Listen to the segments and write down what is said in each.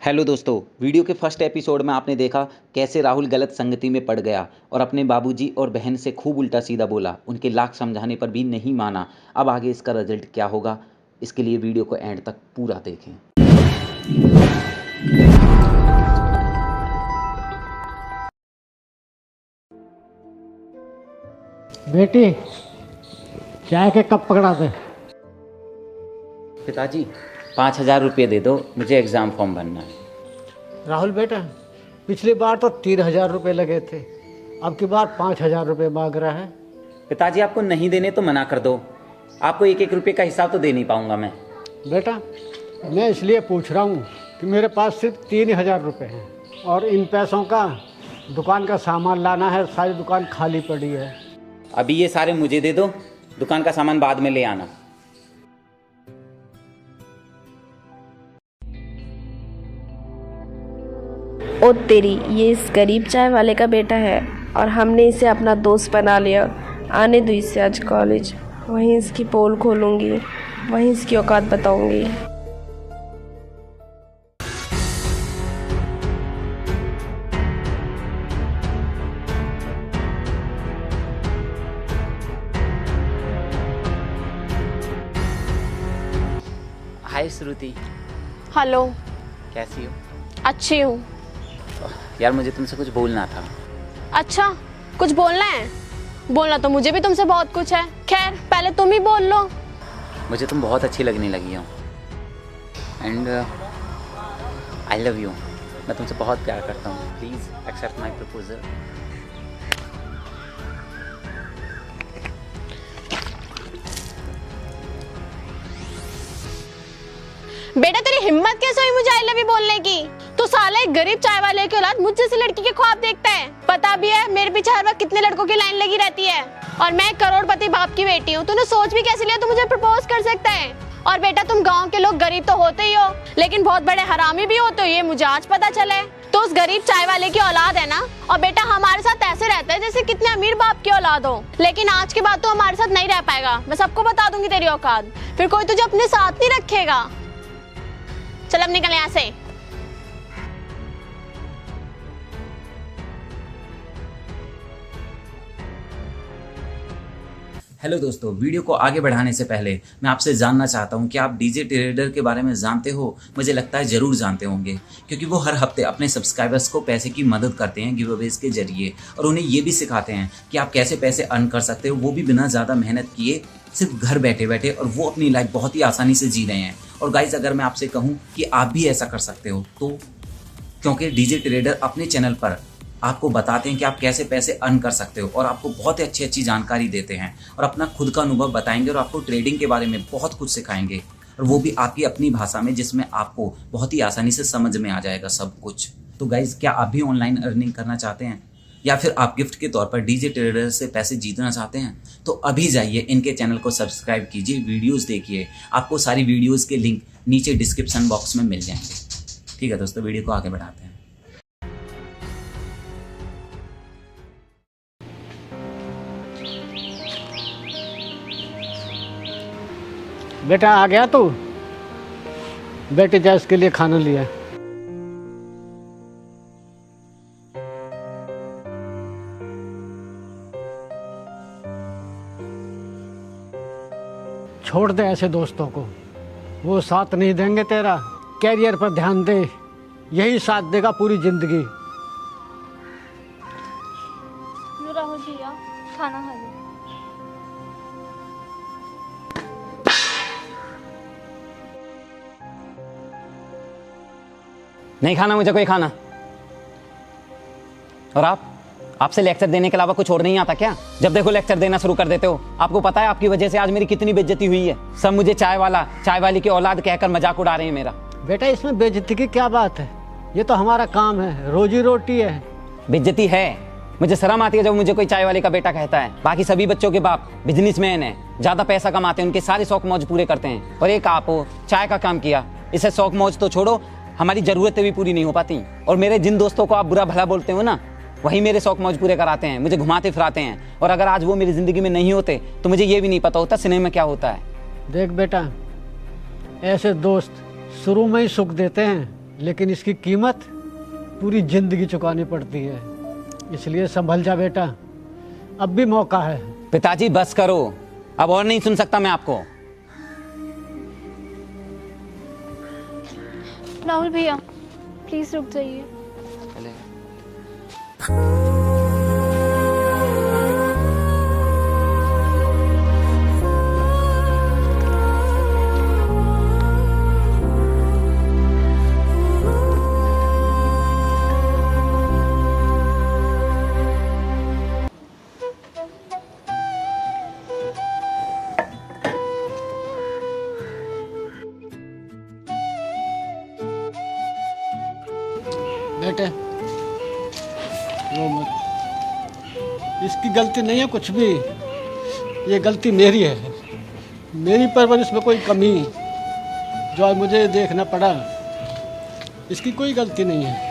Hello दोस्तों, video के first episode में आपने देखा कैसे राहुल गलत संगति में पड़ गया और अपने बाबूजी और बहन से खूब उल्टा सीधा बोला। उनके लाख समझाने पर भी नहीं माना। अब आगे इसका रिजल्ट क्या होगा, इसके लिए वीडियो को एंड तक पूरा देखें। बेटी, चाय के कप पकड़ा दे। पिताजी 5,000 रुपये दे दो, मुझे एग्ज़ाम फॉर्म भरना है। राहुल बेटा, पिछली बार तो 3,000 रुपये लगे थे, अब की बार 5,000 रुपये मांग रहा है। पिताजी आपको नहीं देने तो मना कर दो, आपको एक एक रुपये का हिसाब तो दे नहीं पाऊंगा मैं। बेटा, मैं इसलिए पूछ रहा हूँ कि मेरे पास सिर्फ 3,000 रुपये हैं और इन पैसों का दुकान का सामान लाना है। सारी दुकान खाली पड़ी है। अभी ये सारे मुझे दे दो, दुकान का सामान बाद में ले आना। ओ तेरी, ये इस गरीब चाय वाले का बेटा है और हमने इसे अपना दोस्त बना लिया। आने दो इसे आज कॉलेज, वहीं इसकी पोल खोलूंगी, वहीं इसकी औकात बताऊंगी। हाय श्रुति। हेलो। कैसी हो? अच्छी हूँ। यार मुझे तुमसे कुछ बोलना था। अच्छा, कुछ बोलना है? बोलना तो मुझे भी तुमसे बहुत कुछ है। खैर, पहले तुम ही बोल लो। मुझे तुम बहुत अच्छी लगने लगी हो एंड आई लव यू। मैं तुमसे बहुत प्यार करता हूँ। Please accept my proposal. बेटा, तेरी हिम्मत कैसे हुई मुझे आई लव यू बोलने की? तू साला एक गरीब चाय वाले की औलाद मुझ जैसी लड़की के ख्वाब देखता है। पता भी है मेरे पीछे हर वक्त कितने लड़कों की लाइन लगी रहती है और मैं करोड़पति बाप की बेटी हूँ। तूने सोच भी कैसे लिया तू मुझे प्रपोज कर सकता है? और बेटा, तुम गाँव के लोग गरीब तो होते ही हो, लेकिन बहुत बड़े हरामी भी होते हो, ये मुझे आज पता चला है। तो उस गरीब चाय वाले की औलाद है ना, और बेटा हमारे साथ ऐसे रहता है जैसे कितने अमीर बाप की औलाद हो। लेकिन आज के बाद तो हमारे साथ नहीं रह पाएगा। मैं सबको बता दूंगी तेरी औकात, फिर कोई तुझे अपने साथ नहीं रखेगा। चल अब निकल यहाँ से। हेलो दोस्तों, वीडियो को आगे बढ़ाने से पहले मैं आपसे जानना चाहता हूं कि आप डीजे ट्रेडर के बारे में जानते हो? मुझे लगता है ज़रूर जानते होंगे, क्योंकि वो हर हफ्ते अपने सब्सक्राइबर्स को पैसे की मदद करते हैं गिव अवेज के जरिए, और उन्हें ये भी सिखाते हैं कि आप कैसे पैसे अर्न कर सकते हो, वो भी बिना ज़्यादा मेहनत किए, सिर्फ घर बैठे बैठे, और वो अपनी लाइफ बहुत ही आसानी से जी रहे हैं। और गाइज, अगर मैं आपसे कहूँ कि आप भी ऐसा कर सकते हो तो, क्योंकि डीजे ट्रेडर अपने चैनल पर आपको बताते हैं कि आप कैसे पैसे अर्न कर सकते हो, और आपको बहुत ही अच्छी अच्छी जानकारी देते हैं और अपना खुद का अनुभव बताएंगे और आपको ट्रेडिंग के बारे में बहुत कुछ सिखाएंगे, और वो भी आपकी अपनी भाषा में, जिसमें आपको बहुत ही आसानी से समझ में आ जाएगा सब कुछ। तो गाइज, क्या आप भी ऑनलाइन अर्निंग करना चाहते हैं, या फिर आप गिफ्ट के तौर पर डीजे ट्रेडर से पैसे जीतना चाहते हैं? तो अभी जाइए इनके चैनल को सब्सक्राइब कीजिए, वीडियोज़ देखिए। आपको सारी वीडियोज़ के लिंक नीचे डिस्क्रिप्शन बॉक्स में मिल जाएंगे। ठीक है दोस्तों, वीडियो को आगे बढ़ाते हैं। बेटा, आ गया तू? बेटी जा, इसके लिए खाना लिया। छोड़ दे ऐसे दोस्तों को, वो साथ नहीं देंगे तेरा। कैरियर पर ध्यान दे, यही साथ देगा पूरी जिंदगी। राहुल भैया, खाना खा लो। नहीं खाना मुझे कोई खाना। और आपसे लेक्चर देने के अलावा कुछ और नहीं आता क्या? जब देखो लेक्चर देना शुरू कर देते हो। आपको पता है आपकी वजह से आज मेरी कितनी बेइज्जती हुई है। सब मुझे चाय वाली की औलाद कहकर मजाक उड़ा रहे हैं मेरा। बेटा, इसमें बेइज्जती की क्या बात है? ये तो हमारा काम है, रोजी रोटी है। बेइज्जती है, मुझे शर्म आती है जब मुझे कोई चाय वाले का बेटा कहता है। बाकी सभी बच्चों के बाप बिजनेसमैन है, ज्यादा पैसा कमाते हैं, उनके सारे शौक मौज पूरे करते हैं। और एक आप हो, चाय का काम किया, इसे शौक मौज तो छोड़ो, हमारी जरूरतें भी पूरी नहीं हो पाती। और मेरे जिन दोस्तों को आप बुरा भला बोलते हो ना, वही मेरे शौक मौज पूरे कराते हैं, मुझे घुमाते फिराते हैं। और अगर आज वो मेरी ज़िंदगी में नहीं होते तो मुझे ये भी नहीं पता होता सिनेमा में क्या होता है। देख बेटा, ऐसे दोस्त शुरू में ही सुख देते हैं, लेकिन इसकी कीमत पूरी जिंदगी चुकानी पड़ती है। इसलिए संभल जा बेटा, अब भी मौका है। पिताजी बस करो, अब और नहीं सुन सकता मैं आपको। राहुल भैया प्लीज रुक जाइए। बेटे वो मत, इसकी गलती नहीं है कुछ भी, ये गलती मेरी है। मेरी परवरिश में कोई कमी जो आज मुझे देखना पड़ा, इसकी कोई गलती नहीं है।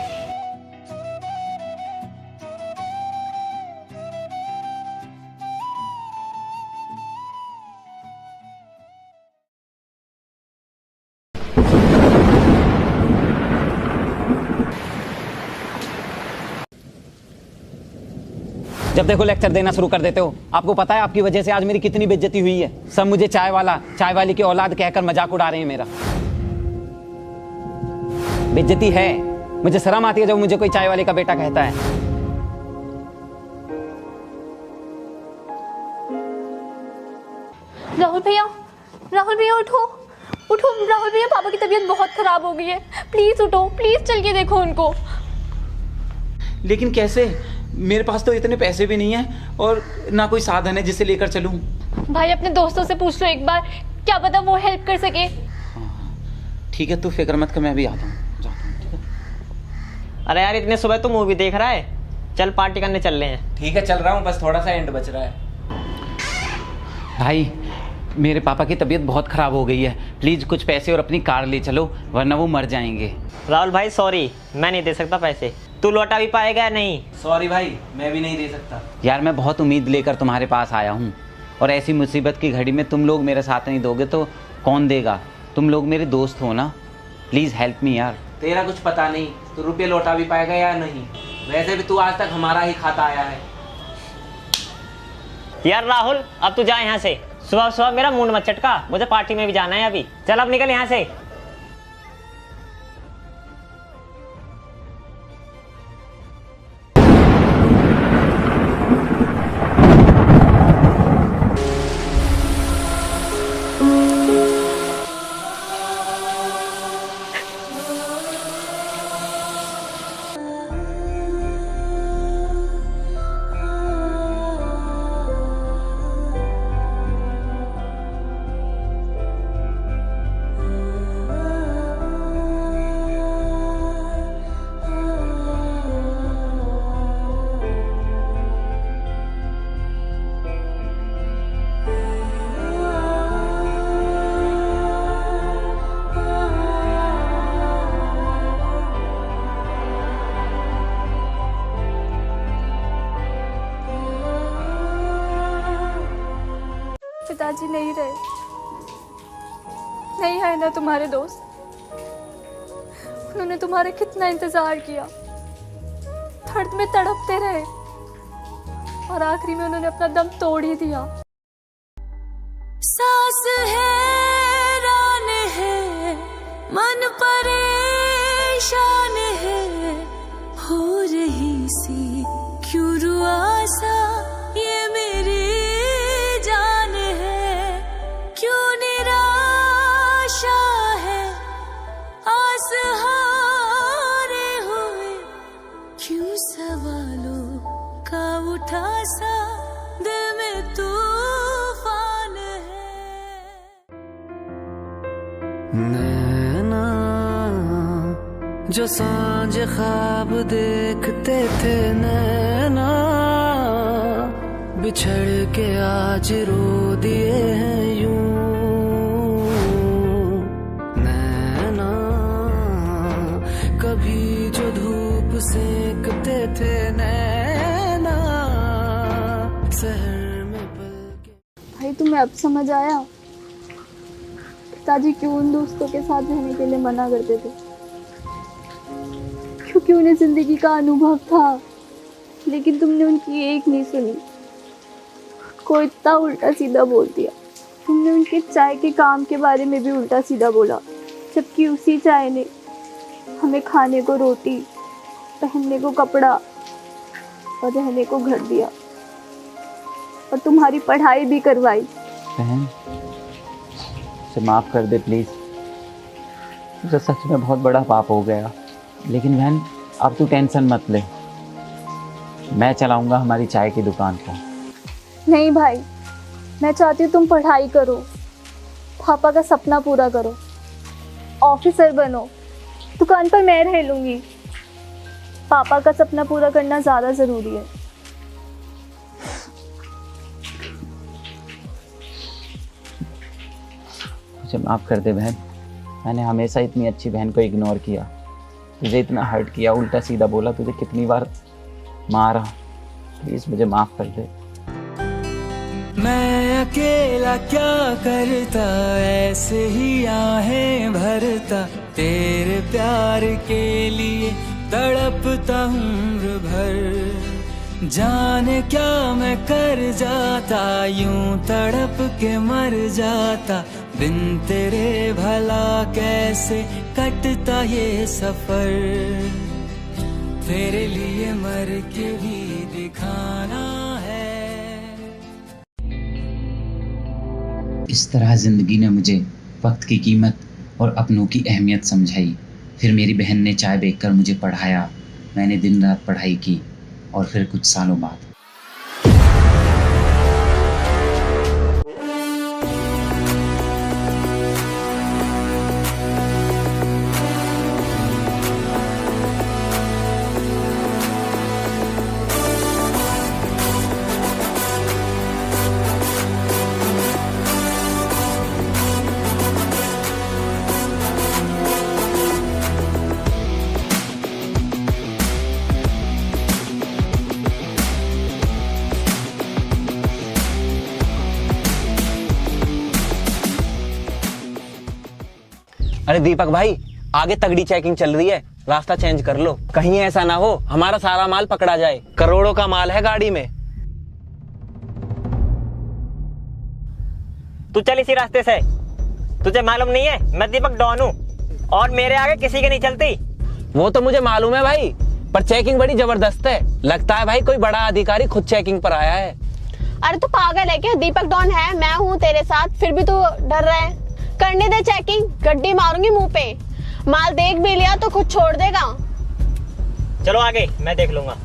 जब देखो लेक्चर देना शुरू कर देते हो। आपको पता है आपकी वजह से आज मेरी कितनी बेइज्जती हुई है। सब मुझे चाय वाली की औलाद कहकर मजाक उड़ा रहे हैं मेरा। बेइज्जती है, मुझे शर्म आती है जब मुझे कोई चाय वाले का बेटा कहता है। राहुल भैया उठो उठो। राहुल भैया पापा की तबीयत बहुत खराब हो गई है, प्लीज उठो, प्लीज चल के देखो उनको। लेकिन कैसे? मेरे पास तो इतने पैसे भी नहीं है और ना कोई साधन है जिसे लेकर चलूं। भाई अपने दोस्तों से पूछ लो एक बार, क्या पता वो हेल्प कर सके। ठीक है, तू फिक्र मत कर, मैं भी आता हूँ, जाता हूँ। ठीक है। अरे यार इतने सुबह तो मूवी देख रहा है, चल पार्टी करने चल रहे हैं। ठीक है, चल रहा हूँ, बस थोड़ा सा एंड बच रहा है। भाई मेरे पापा की तबीयत बहुत खराब हो गई है, प्लीज कुछ पैसे और अपनी कार ले चलो वरना वो मर जाएंगे। राहुल भाई सॉरी, मैं नहीं दे सकता पैसे। तू लौटा भी पाएगा या नहीं? सॉरी भाई, मैं भी नहीं दे सकता। यार मैं बहुत उम्मीद लेकर तुम्हारे पास आया हूँ और ऐसी मुसीबत की घड़ी में तुम लोग मेरा साथ नहीं दोगे तो कौन देगा? तुम लोग मेरे दोस्त हो ना, प्लीज हेल्प मी यार। तेरा कुछ पता नहीं तो रुपये लौटा भी पाएगा या नहीं, वैसे भी तू आज तक हमारा ही खाता आया है। यार राहुल अब तू जा यहाँ से, सुबह सुबह मेरा मूड मत चटका, मुझे पार्टी में भी जाना है अभी। चल अब निकल यहाँ से। पिताजी नहीं रहे, नहीं है ना तुम्हारे दोस्त। उन्होंने तुम्हारा कितना इंतजार किया, दर्द में तड़पते रहे और आखिरी में उन्होंने अपना दम तोड़ ही दिया। सांस हैरान है, मन परेशान है, हो रही सी क्यों रुआसा ये मेरी जान है, क्यों निराशा है आस हारे हुए, क्यों सवालों का उठा सा दिल में तूफान है। नैना जो सांझ ख्वाब देखते थे, नैना बिछड़ के आज रो दिए हैं यूं। नैना कभी जो धूप सेकते थे, नैना शहर में पल के। भाई तुम्हें अब समझ आया पिताजी क्यों उन दोस्तों के साथ रहने के लिए मना करते थे। क्योंकि उन्हें जिंदगी का अनुभव था, लेकिन तुमने उनकी एक नहीं सुनी, को इतना उल्टा सीधा बोल दिया। तुमने उनके चाय के काम के बारे में भी उल्टा सीधा बोला, जबकि उसी चाय ने हमें खाने को रोटी, पहनने को कपड़ा और रहने को घर दिया, और तुम्हारी पढ़ाई भी करवाई। बहन, उसे माफ़ कर दे प्लीज़। मुझे सच में बहुत बड़ा पाप हो गया। लेकिन बहन, अब तू टेंशन मत ले, मैं चलाऊंगा हमारी चाय की दुकान को। नहीं भाई, मैं चाहती हूँ तुम पढ़ाई करो, पापा का सपना पूरा करो, ऑफिसर बनो, दुकान पर मैं रह लूँगी। पापा का सपना पूरा करना ज़्यादा ज़रूरी है। मुझे माफ़ कर दे बहन, मैंने हमेशा इतनी अच्छी बहन को इग्नोर किया, तुझे इतना हर्ट किया, उल्टा सीधा बोला, तुझे कितनी बार मारा। प्लीज़ मुझे माफ़ कर दे। मैं अकेला क्या करता, ऐसे ही आहें भरता, तेरे प्यार के लिए तड़पता उम्र भर। जाने क्या मैं कर जाता, यूं तड़प के मर जाता, बिन तेरे भला कैसे कटता ये सफर। तेरे लिए मर के भी दिखाना है। इस तरह ज़िंदगी ने मुझे वक्त की कीमत और अपनों की अहमियत समझाई। फिर मेरी बहन ने चाय बेचकर मुझे पढ़ाया, मैंने दिन रात पढ़ाई की, और फिर कुछ सालों बाद अरे दीपक भाई, आगे तगड़ी चेकिंग चल रही है, रास्ता चेंज कर लो, कहीं ऐसा ना हो हमारा सारा माल पकड़ा जाए। करोड़ों का माल है गाड़ी में। तू चल इसी रास्ते से। तुझे मालूम नहीं है मैं दीपक डॉन हूँ और मेरे आगे किसी की नहीं चलती। वो तो मुझे मालूम है भाई, पर चेकिंग बड़ी जबरदस्त है। लगता है भाई कोई बड़ा अधिकारी खुद चेकिंग पर आया है। अरे तू पागल है क्या? दीपक डॉन है, मैं हूँ तेरे साथ, फिर भी तू डर रहा है। करने दे चेकिंग, गड्डी मारूंगी मुंह पे। माल देख भी लिया तो खुद छोड़ देगा। चलो आगे, मैं देख लूंगा।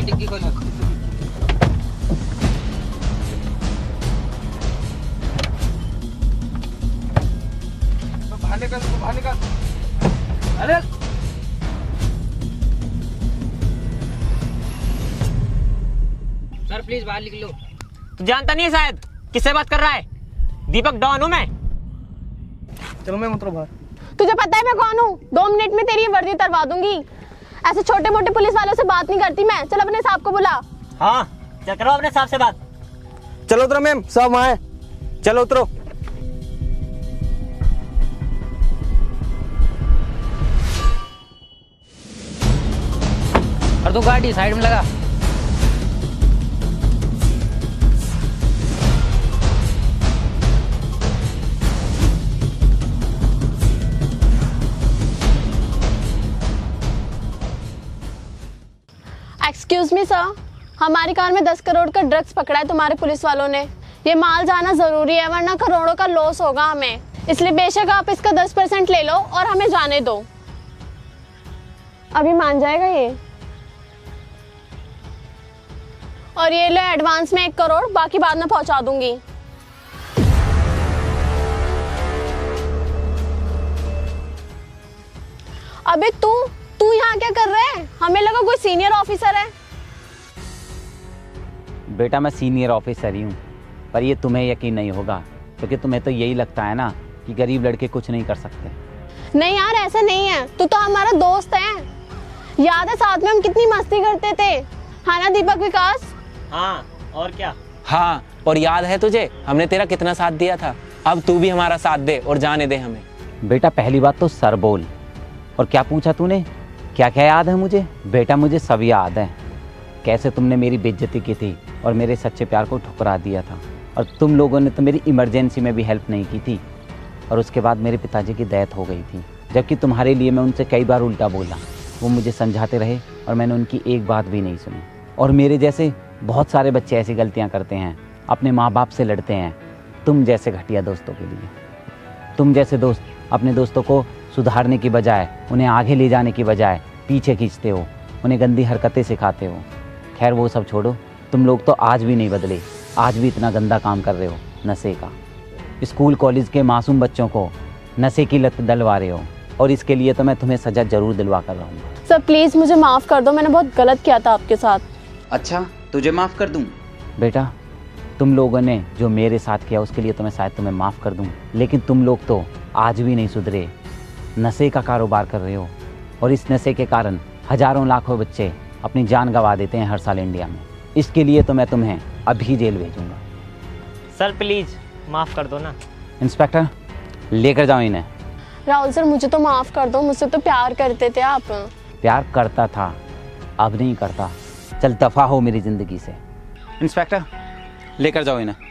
डिग्गी खोलो। बाहर निकल। अरे सर प्लीज बाहर निकल लो। तू जानता नहीं है शायद किससे बात कर रहा है? दीपक डॉन हूँ मैं। चलो मैं उतरो बाहर। तुझे पता है मैं कौन हूँ? 2 मिनट में तेरी वर्दी उतरवा दूंगी। ऐसे छोटे मोटे पुलिस वालों से बात नहीं करती मैं। चल अपने साहब को बुला। हाँ चल करो अपने साहब से बात। चलो उतरो मैम, साहब वहाँ है। चलो उतरो। और तू गाड़ी साइड में लगा। एक्सक्यूज मी सर, हमारी कार में 10 करोड़ का ड्रग्स पकड़ा है तुम्हारे पुलिस वालों ने। ये माल जाना जरूरी है वरना करोड़ों का लॉस होगा हमें। इसलिए बेशक आप इसका 10% ले लो और हमें जाने दो। अभी मान जाएगा ये। और ये लो एडवांस में 1 करोड़, बाकी बाद में पहुंचा दूंगी। अबे तू यहाँ क्या कर रहा है? हमें लगा कोई सीनियर ऑफिसर है। बेटा मैं सीनियर ऑफिसर ही हूँ, पर ये तुम्हें यकीन नहीं होगा क्योंकि तुम्हें तो यही लगता है ना कि गरीब लड़के कुछ नहीं कर सकते। नहीं यार ऐसा नहीं है, तू तो हमारा दोस्त है। याद है साथ में हम कितनी मस्ती करते थे, हाँ ना दीपक विकास? हाँ और क्या। हाँ, और याद है तुझे हमने तेरा कितना साथ दिया था। अब तू भी हमारा साथ दे और जाने दे हमें। बेटा पहली बात तो सर बोल। और क्या पूछा तूने? क्या क्या याद है मुझे? बेटा मुझे सब याद है। कैसे तुमने मेरी बेइज्जती की थी और मेरे सच्चे प्यार को ठुकरा दिया था। और तुम लोगों ने तो मेरी इमरजेंसी में भी हेल्प नहीं की थी। और उसके बाद मेरे पिताजी की डेथ हो गई थी, जबकि तुम्हारे लिए मैं उनसे कई बार उल्टा बोला। वो मुझे समझाते रहे और मैंने उनकी एक बात भी नहीं सुनी। और मेरे जैसे बहुत सारे बच्चे ऐसी गलतियाँ करते हैं, अपने माँ बाप से लड़ते हैं, तुम जैसे घटिया दोस्तों के लिए। तुम जैसे दोस्त अपने दोस्तों को सुधारने की बजाय, उन्हें आगे ले जाने की बजाय पीछे खींचते हो, उन्हें गंदी हरकतें सिखाते हो। खैर वो सब छोड़ो, तुम लोग तो आज भी नहीं बदले, आज भी इतना गंदा काम कर रहे हो नशे का। स्कूल कॉलेज के मासूम बच्चों को नशे की लत डलवा रहे हो और इसके लिए तो मैं तुम्हें सजा जरूर दिलवा कर रहूँगा। सर प्लीज मुझे माफ कर दो, मैंने बहुत गलत किया था आपके साथ। अच्छा तुझे माफ़ कर दूँ? बेटा तुम लोगों ने जो मेरे साथ किया उसके लिए तो मैं शायद तुम्हें माफ़ कर दूं, लेकिन तुम लोग तो आज भी नहीं सुधरे। नशे का कारोबार कर रहे हो और इस नशे के कारण हजारों लाखों बच्चे अपनी जान गंवा देते हैं हर साल इंडिया में। इसके लिए तो मैं तुम्हें अभी जेल भेजूंगा। सर प्लीज माफ कर दो ना। इंस्पेक्टर लेकर जाओ इन्हें। राहुल सर मुझे तो माफ कर दो, मुझसे तो प्यार करते थे आप। प्यार करता था, अब नहीं करता। चल दफा हो मेरी ज़िंदगी से। इंस्पेक्टर लेकर जाओ इन्हें।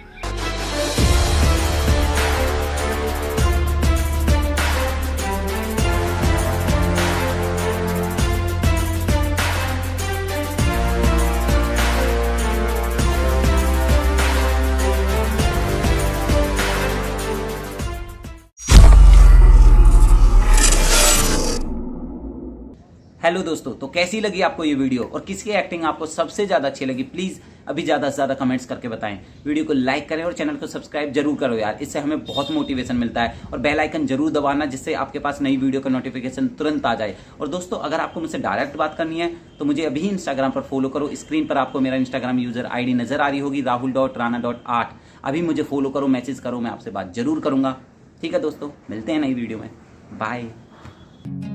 हेलो दोस्तों, तो कैसी लगी आपको ये वीडियो और किसकी एक्टिंग आपको सबसे ज्यादा अच्छी लगी? प्लीज अभी ज्यादा से ज्यादा कमेंट्स करके बताएं। वीडियो को लाइक करें और चैनल को सब्सक्राइब जरूर करो यार, इससे हमें बहुत मोटिवेशन मिलता है। और बेल आइकन जरूर दबाना जिससे आपके पास नई वीडियो का नोटिफिकेशन तुरंत आ जाए। और दोस्तों अगर आपको मुझसे डायरेक्ट बात करनी है तो मुझे अभी इंस्टाग्राम पर फॉलो करो। स्क्रीन पर आपको मेरा इंस्टाग्राम यूजर ID नजर आ रही होगी, rahul.rana.8। अभी मुझे फॉलो करो, मैसेज करो, मैं आपसे बात जरूर करूंगा। ठीक है दोस्तों, मिलते हैं नई वीडियो में। बाय।